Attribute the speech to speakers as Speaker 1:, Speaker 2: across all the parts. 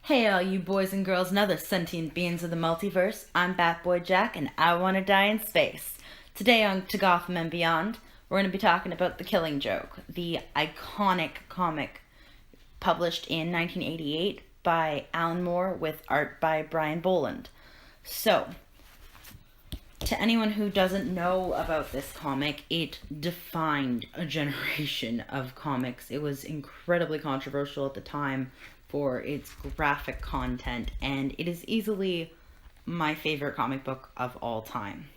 Speaker 1: Hey all you boys and girls and other sentient beings of the multiverse, I'm Batboy Jack and I want to die in space. Today on To Gotham and Beyond, we're going to be talking about The Killing Joke, the iconic comic published in 1988 by Alan Moore with art by Brian Bolland. So, to anyone who doesn't know about this comic, it defined a generation of comics. It was incredibly controversial at the time for its graphic content, and it is easily my favorite comic book of all time.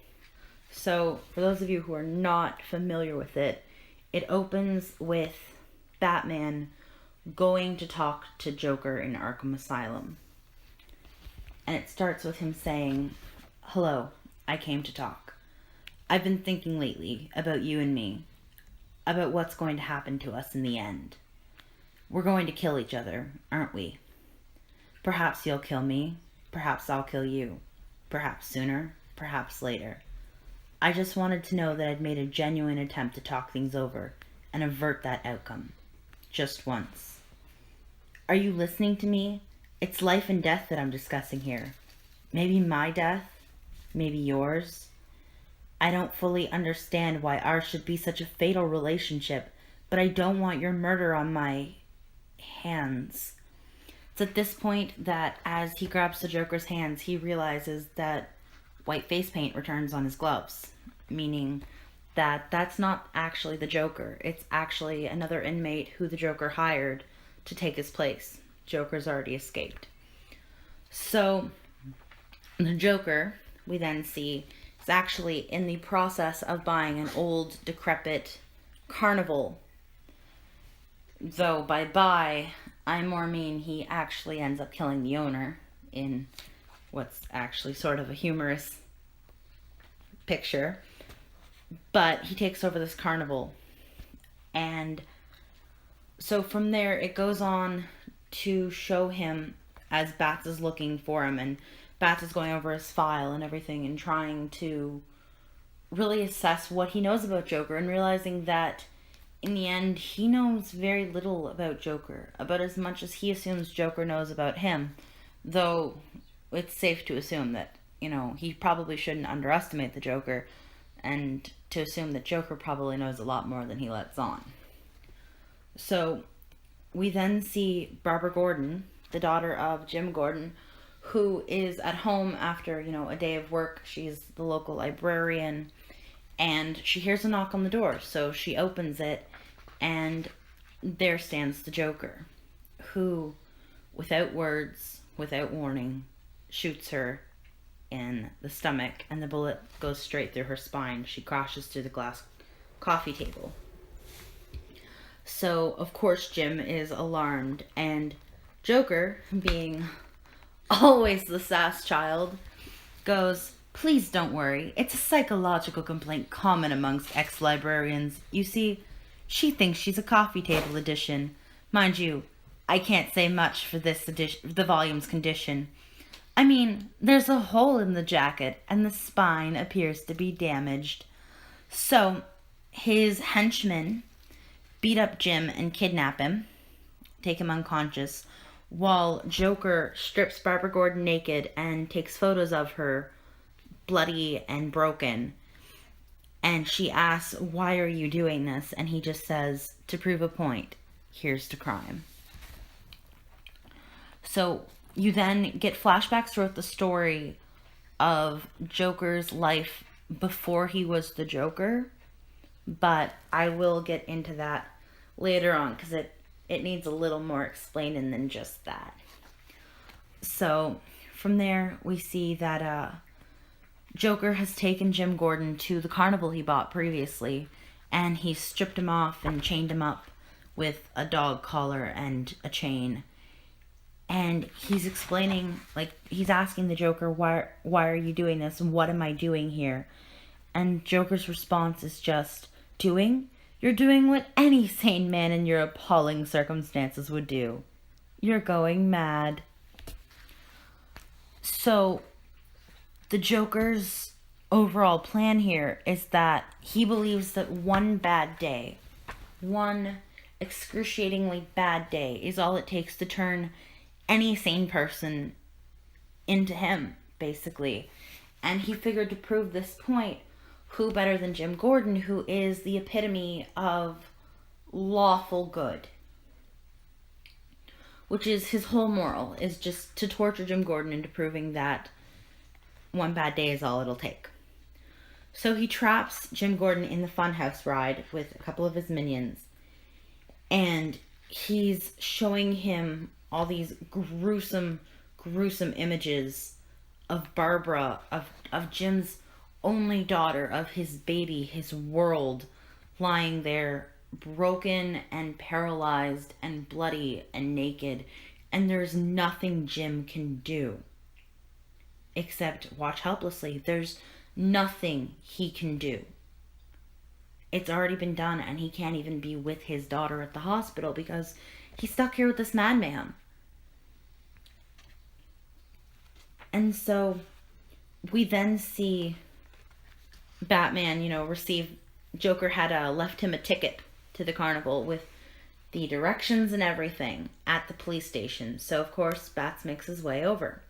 Speaker 1: So, for those of you who are not familiar with it, it opens with Batman going to talk to Joker in Arkham Asylum. And it starts with him saying, "Hello, I came to talk. I've been thinking lately about you and me, about what's going to happen to us in the end. We're going to kill each other, aren't we? Perhaps you'll kill me, perhaps I'll kill you, perhaps sooner, perhaps later. I just wanted to know that I'd made a genuine attempt to talk things over and avert that outcome. Just once. Are you listening to me? It's life and death that I'm discussing here. Maybe my death, maybe yours. I don't fully understand why ours should be such a fatal relationship, but I don't want your murder on my hands." It's at this point that as he grabs the Joker's hands, he realizes that white face paint returns on his gloves, meaning that that's not actually the Joker. It's actually another inmate who the Joker hired to take his place. Joker's already escaped. So the Joker, we then see, is actually in the process of buying an old, decrepit carnival. Though by buy, I more mean he actually ends up killing the owner in what's actually sort of a humorous picture. But he takes over this carnival. And so from there, it goes on to show him as Bats is looking for him, and Bats is going over his file and everything and trying to really assess what he knows about Joker, and realizing that in the end he knows very little about Joker, about as much as he assumes Joker knows about him, though it's safe to assume that, he probably shouldn't underestimate the Joker, and to assume that Joker probably knows a lot more than he lets on. So we then see Barbara Gordon, the daughter of Jim Gordon, who is at home after, a day of work. She's the local librarian, and she hears a knock on the door. So she opens it, and there stands the Joker, who, without words, without warning, shoots her in the stomach, and the bullet goes straight through her spine. She crashes through the glass coffee table. So, of course, Jim is alarmed, and Joker, being always the sass child, goes, "Please don't worry. It's a psychological complaint common amongst ex-librarians. You see, she thinks she's a coffee table edition. Mind you, I can't say much for this edition, the volume's condition. I mean, there's a hole in the jacket, and the spine appears to be damaged." So, his henchmen beat up Jim and kidnap him, take him unconscious, while Joker strips Barbara Gordon naked and takes photos of her bloody and broken. And she asks, "Why are you doing this?" And he just says, "To prove a point. Here's to crime." So you then get flashbacks throughout the story of Joker's life before he was the Joker, but I will get into that later on because it needs a little more explaining than just that. So from there, we see that Joker has taken Jim Gordon to the carnival he bought previously, and he stripped him off and chained him up with a dog collar and a chain. And he's explaining, he's asking the Joker, why are you doing this? And what am I doing here? And Joker's response is just, "Doing? You're doing what any sane man in your appalling circumstances would do. You're going mad." So, the Joker's overall plan here is that he believes that one bad day, one excruciatingly bad day, is all it takes to turn any sane person into him, basically. And he figured to prove this point, who better than Jim Gordon, who is the epitome of lawful good, which is his whole moral, is just to torture Jim Gordon into proving that one bad day is all it'll take. So he traps Jim Gordon in the funhouse ride with a couple of his minions, and he's showing him all these gruesome images of Barbara, of Jim's only daughter, of his baby, his world, lying there broken and paralyzed and bloody and naked, and there's nothing Jim can do except watch helplessly. There's nothing he can do. It's already been done, and he can't even be with his daughter at the hospital because he's stuck here with this madman. And so we then see Batman, receive... Joker had left him a ticket to the carnival with the directions and everything at the police station. So, of course, Bats makes his way over.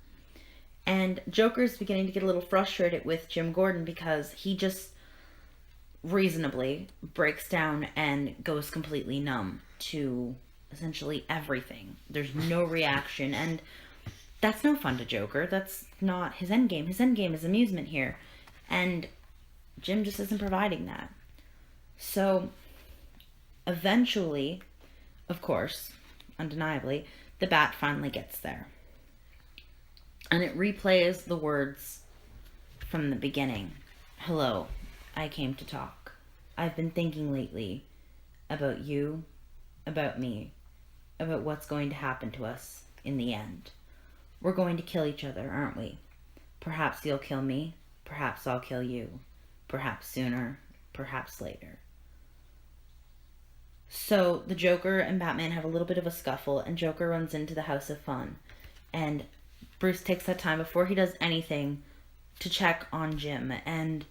Speaker 1: And Joker's beginning to get a little frustrated with Jim Gordon because he just reasonably breaks down and goes completely numb to essentially everything. There's no reaction, and that's no fun to Joker. That's not his endgame. His endgame is amusement here, and Jim just isn't providing that. So eventually, of course, undeniably, the Bat finally gets there. And it replays the words from the beginning. Hello, I came to talk. I've been thinking lately about you, about me, about what's going to happen to us in the end. We're going to kill each other, aren't we? Perhaps you'll kill me, perhaps I'll kill you. Perhaps sooner, perhaps later. So the Joker and Batman have a little bit of a scuffle, and Joker runs into the House of Fun. And Bruce takes that time before he does anything to check on Jim, and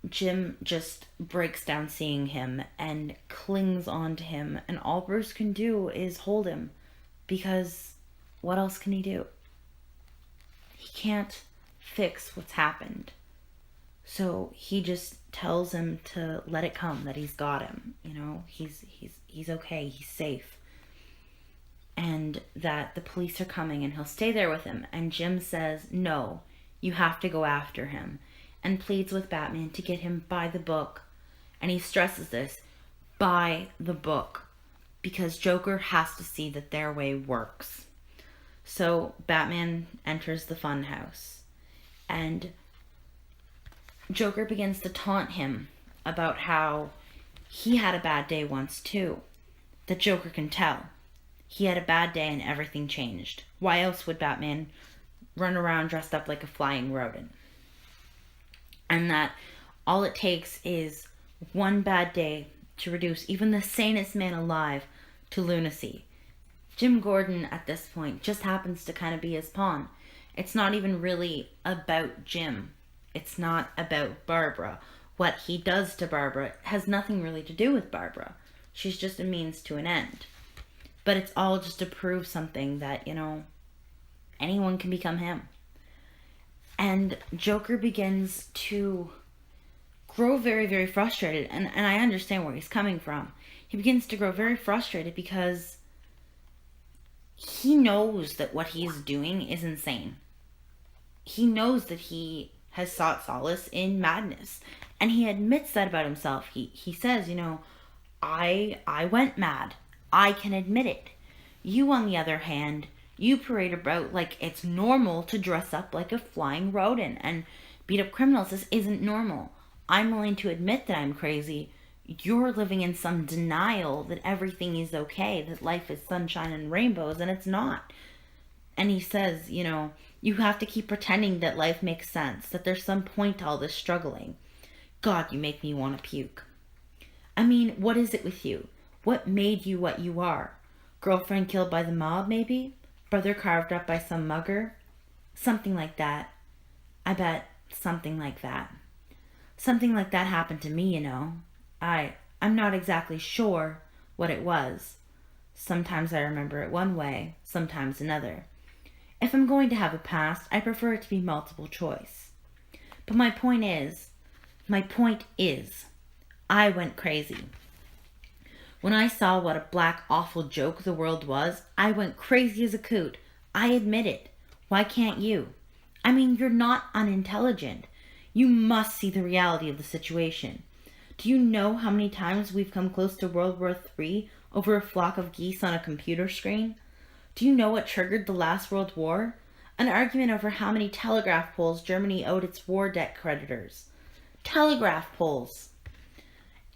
Speaker 1: Jim just breaks down seeing him and clings on to him, and all Bruce can do is hold him, because what else can he do? He can't fix what's happened. So he just tells him to let it come, that he's got him, he's okay, he's safe. And that the police are coming and he'll stay there with him. And Jim says, no, you have to go after him, and pleads with Batman to get him by the book. And he stresses this, by the book, because Joker has to see that their way works. So Batman enters the funhouse, and Joker begins to taunt him about how he had a bad day once too. That Joker can tell. He had a bad day and everything changed. Why else would Batman run around dressed up like a flying rodent? And that all it takes is one bad day to reduce even the sanest man alive to lunacy. Jim Gordon at this point just happens to kind of be his pawn. It's not even really about Jim. It's not about Barbara. What he does to Barbara has nothing really to do with Barbara. She's just a means to an end. But it's all just to prove something that, anyone can become him. And Joker begins to grow very, very frustrated. And I understand where he's coming from. He begins to grow very frustrated because he knows that what he's doing is insane. He knows that he has sought solace in madness. And he admits that about himself. He says, I went mad. I can admit it. You, on the other hand, you parade about like it's normal to dress up like a flying rodent and beat up criminals. This isn't normal. I'm willing to admit that I'm crazy. You're living in some denial that everything is okay, that life is sunshine and rainbows, and it's not. And he says, you have to keep pretending that life makes sense, that there's some point to all this struggling. God, you make me want to puke. I mean, what is it with you? What made you what you are? Girlfriend killed by the mob, maybe? Brother carved up by some mugger? Something like that. I bet something like that. Something like that happened to me, I'm not exactly sure what it was, Sometimes I remember it one way, sometimes another. If I'm going to have a past, I prefer it to be multiple choice. But my point is, I went crazy. When I saw what a black, awful joke the world was, I went crazy as a coot. I admit it. Why can't you? I mean, you're not unintelligent. You must see the reality of the situation. Do you know how many times we've come close to World War III over a flock of geese on a computer screen? Do you know what triggered the last World War? An argument over how many telegraph poles Germany owed its war debt creditors. Telegraph poles!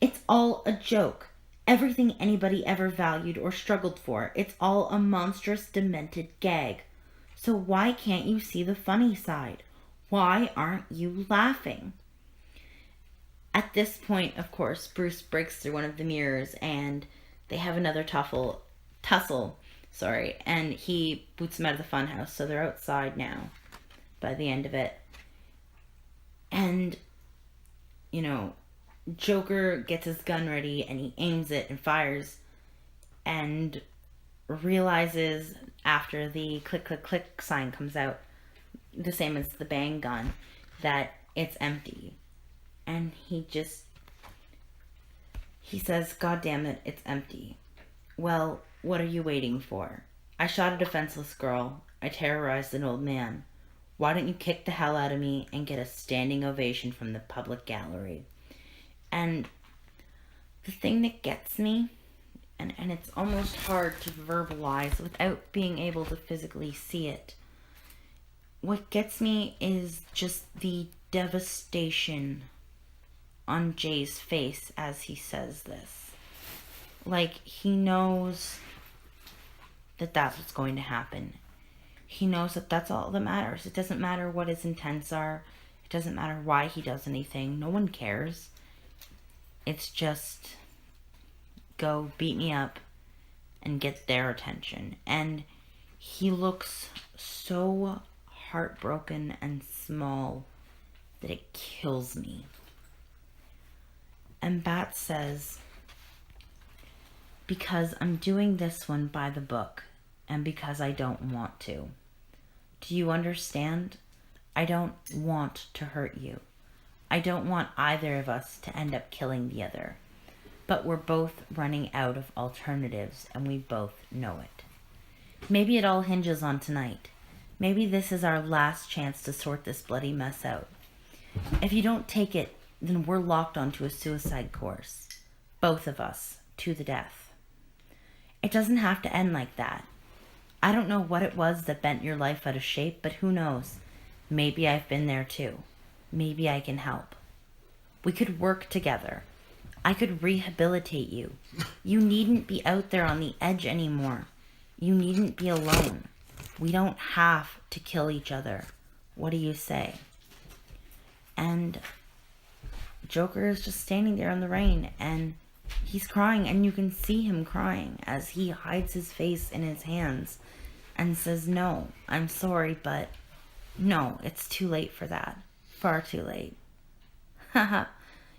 Speaker 1: It's all a joke. Everything anybody ever valued or struggled for, it's all a monstrous, demented gag. So why can't you see the funny side? Why aren't you laughing? At this point, of course, Bruce breaks through one of the mirrors and they have another tussle, and he boots him out of the funhouse, so they're outside now by the end of it. And, Joker gets his gun ready and he aims it and fires and realizes after the click, click, click sign comes out, the same as the bang gun, that it's empty. And he says, "God damn it, it's empty." Well, what are you waiting for? I shot a defenseless girl. I terrorized an old man. Why don't you kick the hell out of me and get a standing ovation from the public gallery? And the thing that gets me, and it's almost hard to verbalize without being able to physically see it, what gets me is just the devastation on Jay's face as he says this. Like, he knows that that's what's going to happen. He knows that that's all that matters. It doesn't matter what his intents are. It doesn't matter why he does anything. No one cares. It's just, go beat me up and get their attention. And he looks so heartbroken and small that it kills me. And Bat says, "Because I'm doing this one by the book, and because I don't want to. Do you understand? I don't want to hurt you. I don't want either of us to end up killing the other. But we're both running out of alternatives, and we both know it. Maybe it all hinges on tonight. Maybe this is our last chance to sort this bloody mess out. If you don't take it, then we're locked onto a suicide course. Both of us, to the death. It doesn't have to end like that. I don't know what it was that bent your life out of shape, but who knows? Maybe I've been there too. Maybe I can help. We could work together. I could rehabilitate you. You needn't be out there on the edge anymore. You needn't be alone. We don't have to kill each other. What do you say?" And Joker is just standing there in the rain, and he's crying, and you can see him crying as he hides his face in his hands and says, "No, I'm sorry, but no, it's too late for that. Far too late." Haha.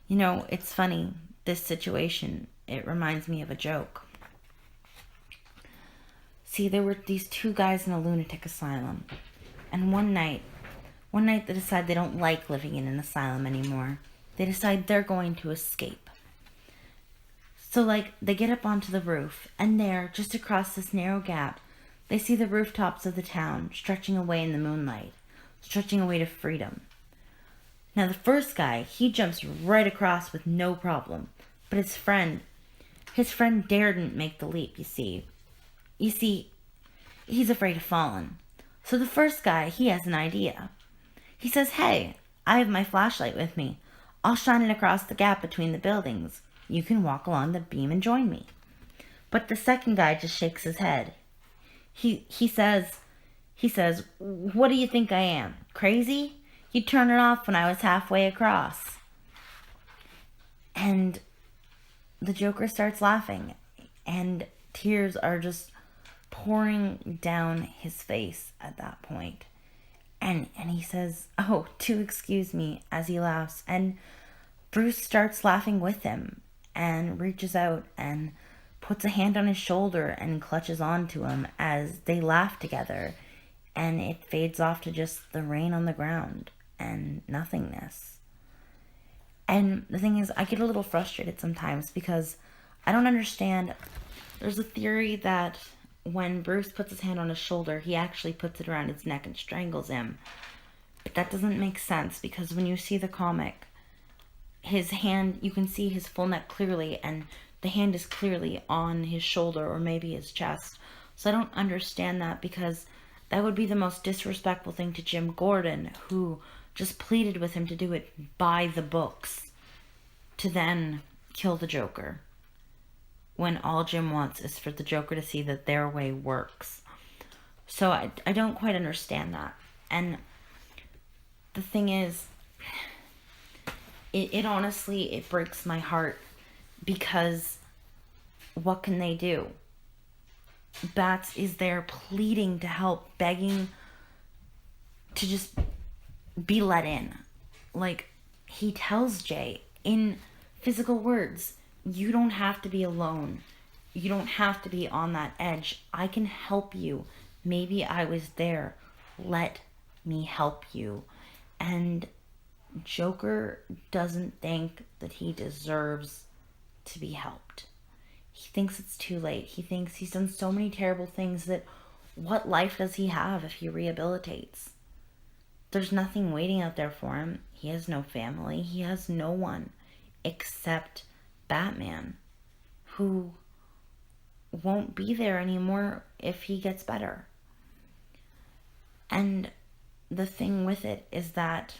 Speaker 1: It's funny. This situation, it reminds me of a joke. See, there were these two guys in a lunatic asylum. And one night they decide they don't like living in an asylum anymore. They decide they're going to escape. So, they get up onto the roof, and there, just across this narrow gap, they see the rooftops of the town stretching away in the moonlight, stretching away to freedom. Now, the first guy, he jumps right across with no problem. But his friend daredn't make the leap, you see. He's afraid of falling. So the first guy, he has an idea. He says, "Hey, I have my flashlight with me. I'll shine it across the gap between the buildings. You can walk along the beam and join me." But the second guy just shakes his head. He says, "What do you think I am? Crazy? You turned it off when I was halfway across." And the Joker starts laughing, and tears are just pouring down his face at that point. And he says, "Oh, do excuse me," as he laughs. And Bruce starts laughing with him and reaches out and puts a hand on his shoulder and clutches onto him as they laugh together, and it fades off to just the rain on the ground and nothingness. And the thing is, I get a little frustrated sometimes because I don't understand. There's a theory that when Bruce puts his hand on his shoulder, he actually puts it around his neck and strangles him. But that doesn't make sense because when you see the comic, his hand, you can see his full neck clearly, and the hand is clearly on his shoulder or maybe his chest. So I don't understand that, because that would be the most disrespectful thing to Jim Gordon, who just pleaded with him to do it by the books, to then kill the Joker, when all Jim wants is for the Joker to see that their way works. So I don't quite understand that. And the thing is, it honestly, it breaks my heart, because what can they do? Bats is there pleading to help, begging to just be let in. Like, he tells Jay in physical words, you don't have to be alone. You don't have to be on that edge. I can help you. Maybe I was there. Let me help you. And Joker doesn't think that he deserves to be helped. He thinks it's too late. He thinks he's done so many terrible things that what life does he have if he rehabilitates? There's nothing waiting out there for him. He has no family. He has no one except Batman, who won't be there anymore if he gets better. And the thing with it is that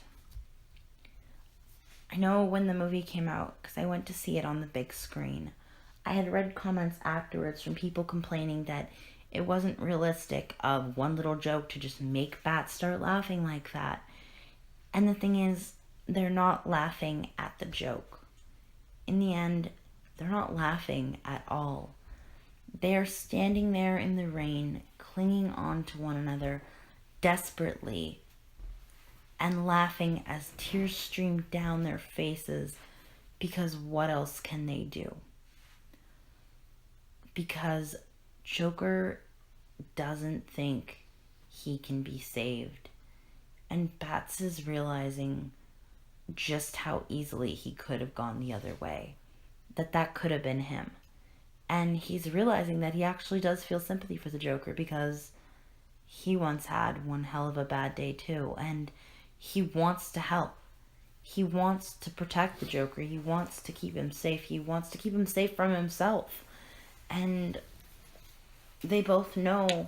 Speaker 1: I know when the movie came out, because I went to see it on the big screen, I had read comments afterwards from people complaining that it wasn't realistic of one little joke to just make bats start laughing like that. And the thing is, they're not laughing at the joke. In the end, they're not laughing at all. They are standing there in the rain, clinging on to one another desperately, and laughing as tears stream down their faces, because what else can they do? Because Joker doesn't think he can be saved. And Bats is realizing just how easily he could have gone the other way. That could have been him. And he's realizing that he actually does feel sympathy for the Joker, because he once had one hell of a bad day too. And he wants to help. He wants to protect the Joker. He wants to keep him safe. He wants to keep him safe from himself. And they both know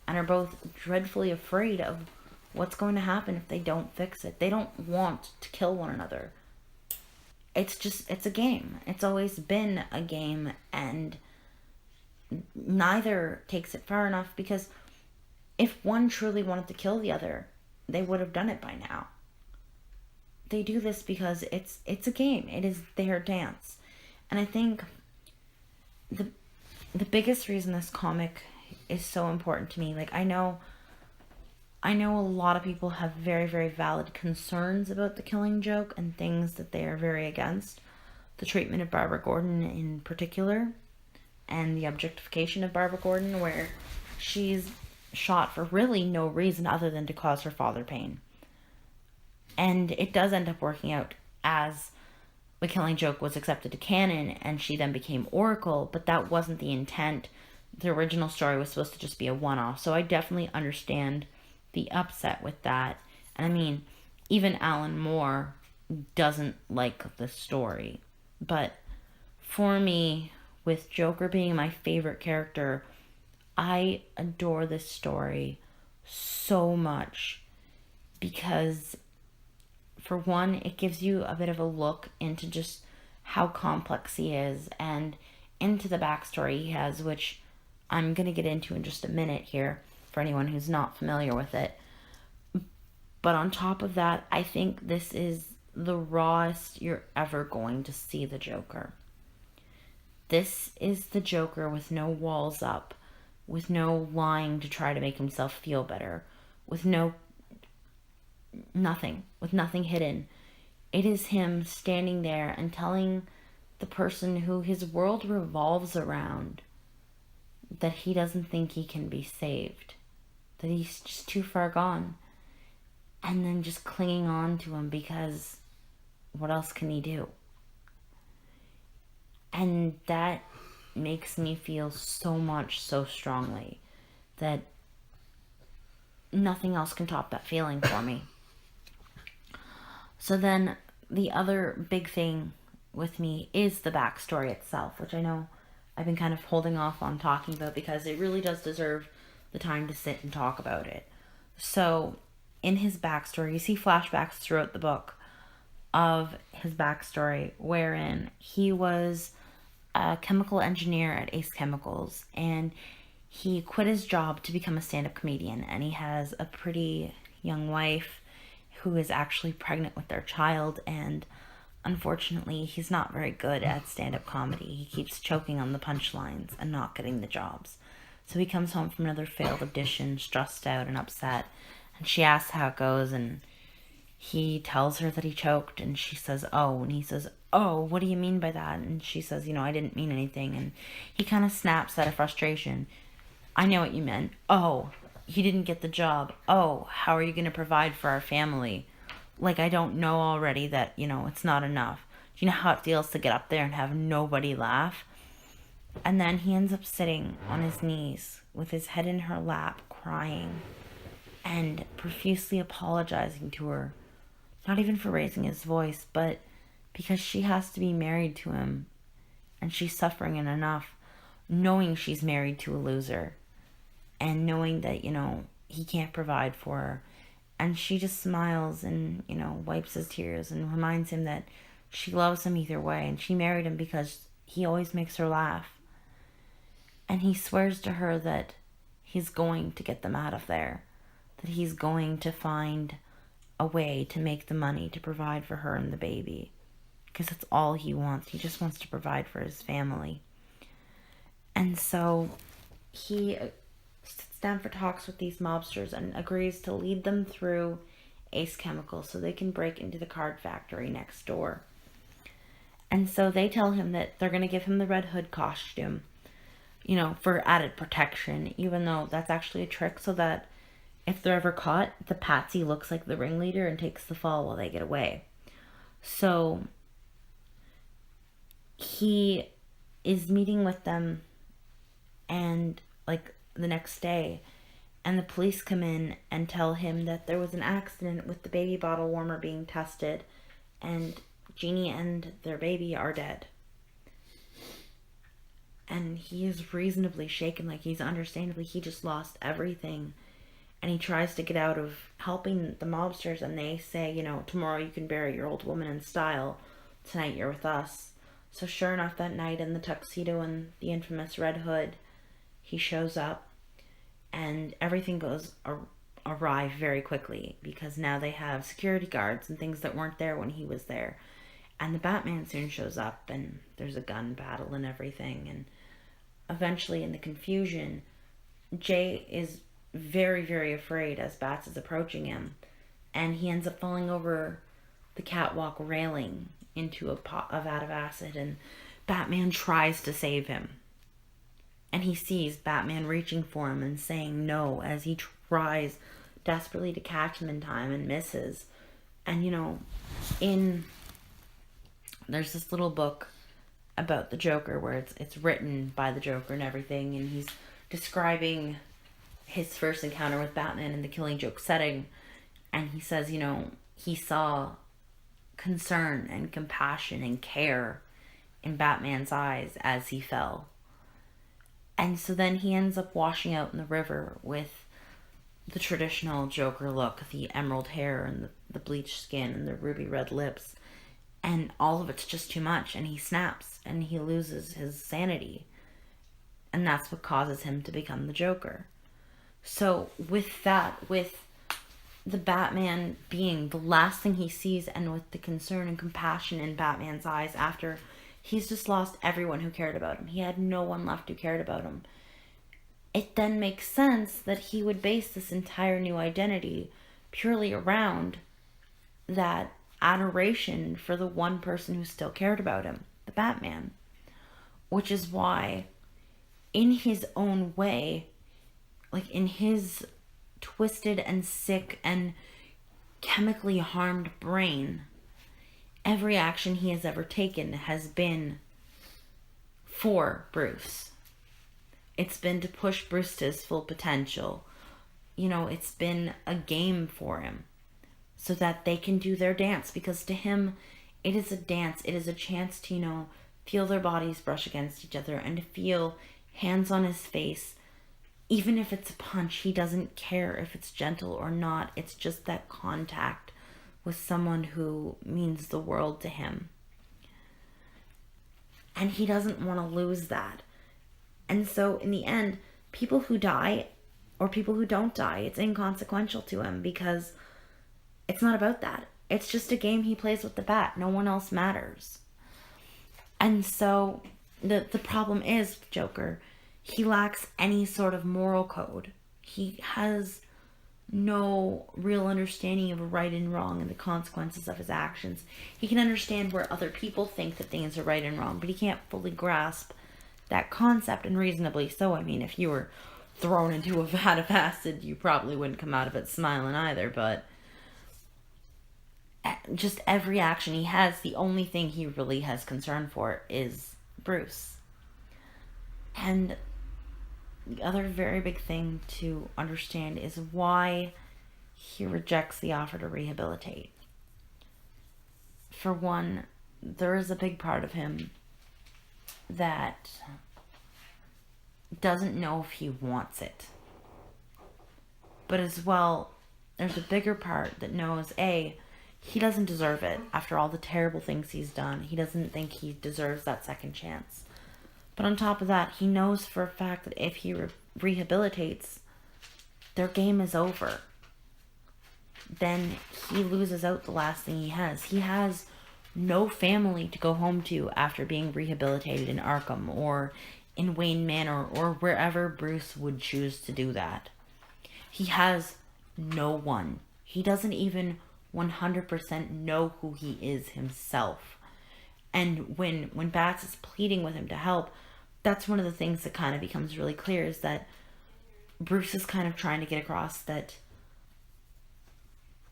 Speaker 1: and are both dreadfully afraid of what's going to happen if they don't fix it. They don't want to kill one another. It's a game. It's always been a game, and neither takes it far enough, because if one truly wanted to kill the other, they would have done it by now. They do this because it's a game. It is their dance. And I think the biggest reason this comic is so important to me, like, I know a lot of people have very, very valid concerns about the Killing Joke and things that they are very against. The treatment of Barbara Gordon in particular, and the objectification of Barbara Gordon, where she's shot for really no reason other than to cause her father pain. And it does end up working out as the Killing Joke was accepted to canon, and she then became Oracle, but that wasn't the intent. The original story was supposed to just be a one-off, so I definitely understand the upset with that. And I mean, even Alan Moore doesn't like the story. But for me, with Joker being my favorite character, I adore this story so much, because for one, it gives you a bit of a look into just how complex he is, and into the backstory he has, which I'm going to get into in just a minute here for anyone who's not familiar with it. But on top of that, I think this is the rawest you're ever going to see the Joker. This is the Joker with no walls up, with no lying to try to make himself feel better, with nothing hidden. It is him standing there and telling the person who his world revolves around, that he doesn't think he can be saved, that he's just too far gone, and then just clinging on to him because what else can he do? And that makes me feel so much, so strongly, that nothing else can top that feeling for me. So then the other big thing with me is the backstory itself, which I know I've been kind of holding off on talking about because it really does deserve the time to sit and talk about it. So in his backstory, you see flashbacks throughout the book of his backstory, wherein he was a chemical engineer at Ace Chemicals, and he quit his job to become a stand-up comedian, and he has a pretty young wife who is actually pregnant with their child, and unfortunately he's not very good at stand-up comedy. He keeps choking on the punchlines and not getting the jobs. So he comes home from another failed audition, stressed out and upset, and she asks how it goes, and he tells her that he choked, and she says, oh, and he says, oh, what do you mean by that? And she says, I didn't mean anything, and he kind of snaps out of frustration. I know what you meant. Oh, he didn't get the job. Oh, how are you going to provide for our family? Like, I don't know already that, it's not enough. Do you know how it feels to get up there and have nobody laugh? And then he ends up sitting on his knees with his head in her lap, crying and profusely apologizing to her. Not even for raising his voice, but because she has to be married to him and she's suffering enough knowing she's married to a loser and knowing that, he can't provide for her. And she just smiles and, wipes his tears and reminds him that she loves him either way, and she married him because he always makes her laugh. And he swears to her that he's going to get them out of there, that he's going to find a way to make the money to provide for her and the baby, because that's all he wants. He just wants to provide for his family. And so he sits down for talks with these mobsters and agrees to lead them through Ace Chemicals so they can break into the card factory next door. And so they tell him that they're going to give him the Red Hood costume, for added protection, even though that's actually a trick so that if they're ever caught, the patsy looks like the ringleader and takes the fall while they get away. So he is meeting with them and the next day, and the police come in and tell him that there was an accident with the baby bottle warmer being tested, and Jeannie and their baby are dead. And he is reasonably shaken, he just lost everything. And he tries to get out of helping the mobsters, and they say, tomorrow you can bury your old woman in style. Tonight you're with us. So sure enough, that night in the tuxedo and the infamous Red Hood, he shows up, and everything goes awry very quickly because now they have security guards and things that weren't there when he was there. And the Batman soon shows up, and there's a gun battle and everything. And eventually, in the confusion, Jay is very, very afraid as Bats is approaching him, and he ends up falling over the catwalk railing into a vat of acid, and Batman tries to save him. And he sees Batman reaching for him and saying no as he tries desperately to catch him in time and misses. And there's this little book about the Joker where it's written by the Joker and everything, and he's describing his first encounter with Batman in the Killing Joke setting, and he says, he saw concern and compassion and care in Batman's eyes as he fell. And so then he ends up washing out in the river with the traditional Joker look, the emerald hair and the bleached skin and the ruby red lips, and all of it's just too much, and he snaps and he loses his sanity, and that's what causes him to become the Joker. So with that, with the Batman being the last thing he sees, and with the concern and compassion in Batman's eyes after he's just lost everyone who cared about him, he had no one left who cared about him, it then makes sense that he would base this entire new identity purely around that adoration for the one person who still cared about him. the Batman. Which is why, in his own way, like in his twisted and sick and chemically harmed brain, every action he has ever taken has been for Bruce. It's been to push Bruce to his full potential. You know, it's been a game for him so that they can do their dance, because to him, it is a dance. It is a chance to, you know, feel their bodies brush against each other and to feel hands on his face. Even if it's a punch, he doesn't care if it's gentle or not. It's just that contact with someone who means the world to him. And he doesn't want to lose that. And so in the end, people who die or people who don't die, it's inconsequential to him, because it's not about that. It's just a game he plays with the bat. No one else matters. And so the problem is, Joker, he lacks any sort of moral code. He has no real understanding of right and wrong and the consequences of his actions. He can understand where other people think that things are right and wrong, but he can't fully grasp that concept, and reasonably so. I mean, if you were thrown into a vat of acid, you probably wouldn't come out of it smiling either, but just every action he has, the only thing he really has concern for is Bruce. And the other very big thing to understand is why he rejects the offer to rehabilitate. For one, there is a big part of him that doesn't know if he wants it. But as well, there's a bigger part that knows, A, he doesn't deserve it after all the terrible things he's done. He doesn't think he deserves that second chance. But on top of that, he knows for a fact that if he rehabilitates, their game is over. Then he loses out the last thing he has. He has no family to go home to after being rehabilitated in Arkham or in Wayne Manor or wherever Bruce would choose to do that. He has no one. He doesn't even 100% know who he is himself. And when Bats is pleading with him to help, that's one of the things that kind of becomes really clear, is that Bruce is kind of trying to get across that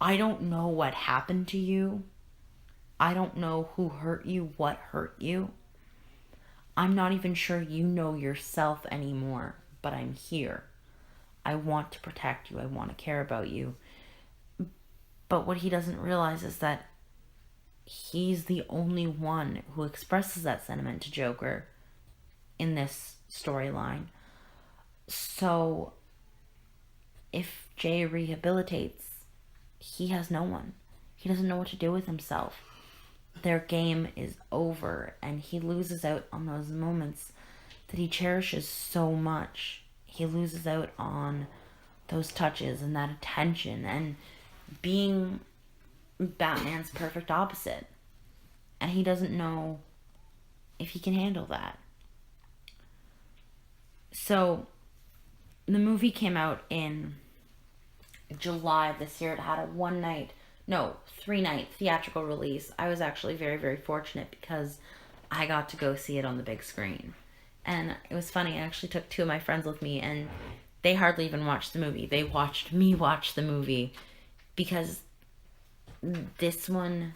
Speaker 1: I don't know what happened to you. I don't know who hurt you, what hurt you. I'm not even sure you know yourself anymore, but I'm here. I want to protect you. I want to care about you. But what he doesn't realize is that he's the only one who expresses that sentiment to Joker in this storyline. So if Jay rehabilitates, he has no one. He doesn't know what to do with himself. Their game is over, and he loses out on those moments that he cherishes so much. He loses out on those touches and that attention and being Batman's perfect opposite. And he doesn't know if he can handle that. So the movie came out in July of this year. It had a 3-night theatrical release. I was actually very, very fortunate because I got to go see it on the big screen. And it was funny, I actually took 2 of my friends with me, and they hardly even watched the movie. They watched me watch the movie, because this one,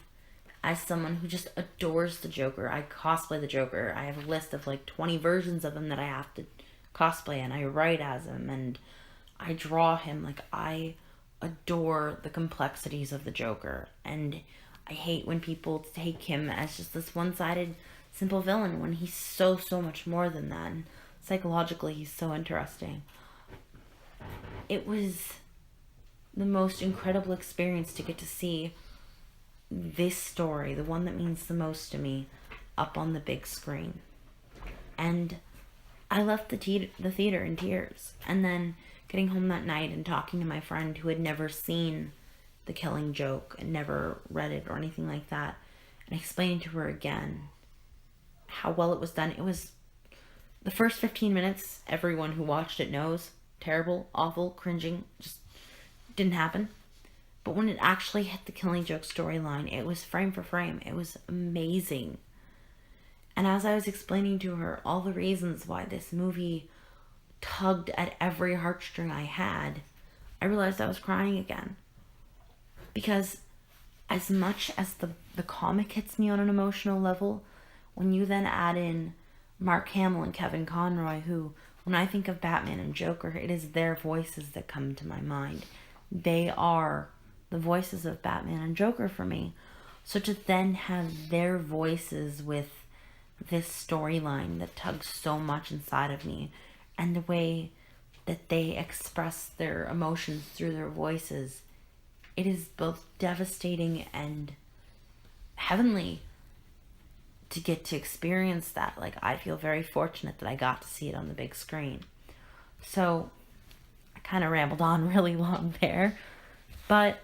Speaker 1: as someone who just adores the Joker, I cosplay the Joker. I have a list of like 20 versions of him that I have to cosplay, and I write as him, and I draw him. Like, I adore the complexities of the Joker, and I hate when people take him as just this one-sided simple villain when he's so much more than that, and psychologically he's so interesting. It was the most incredible experience to get to see this story, the one that means the most to me, up on the big screen. And I left the theater in tears. And then getting home that night and talking to my friend who had never seen The Killing Joke and never read it or anything like that, and explaining to her again how well it was done. It was the first 15 minutes, everyone who watched it knows, terrible, awful, cringing, just didn't happen. But when it actually hit the Killing Joke storyline, it was frame for frame. It was amazing. And as I was explaining to her all the reasons why this movie tugged at every heartstring I had, I realized I was crying again. Because as much as the comic hits me on an emotional level, when you then add in Mark Hamill and Kevin Conroy, who, when I think of Batman and Joker, it is their voices that come to my mind. They are the voices of Batman and Joker for me. So to then have their voices with this storyline that tugs so much inside of me, and the way that they express their emotions through their voices, it is both devastating and heavenly to get to experience that. Like, I feel very fortunate that I got to see it on the big screen. So I kind of rambled on really long there, but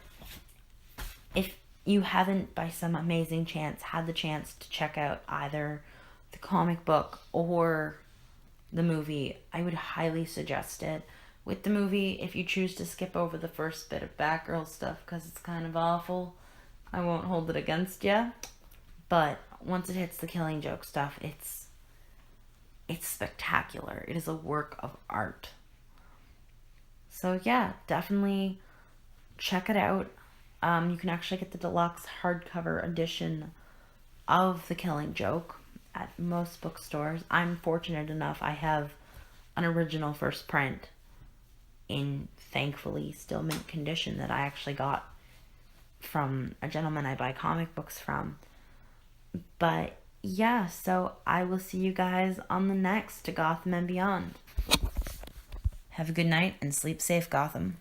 Speaker 1: if you haven't by some amazing chance had the chance to check out either the comic book or the movie, I would highly suggest it. With the movie, if you choose to skip over the first bit of Batgirl stuff because it's kind of awful, I won't hold it against you. But once it hits the Killing Joke stuff, it's spectacular. It is a work of art. So yeah, definitely check it out. You can actually get the deluxe hardcover edition of The Killing Joke at most bookstores. I'm fortunate enough, I have an original first print in, thankfully, still mint condition that I actually got from a gentleman I buy comic books from. But yeah, so I will see you guys on the next To Gotham and Beyond. Have a good night and sleep safe, Gotham.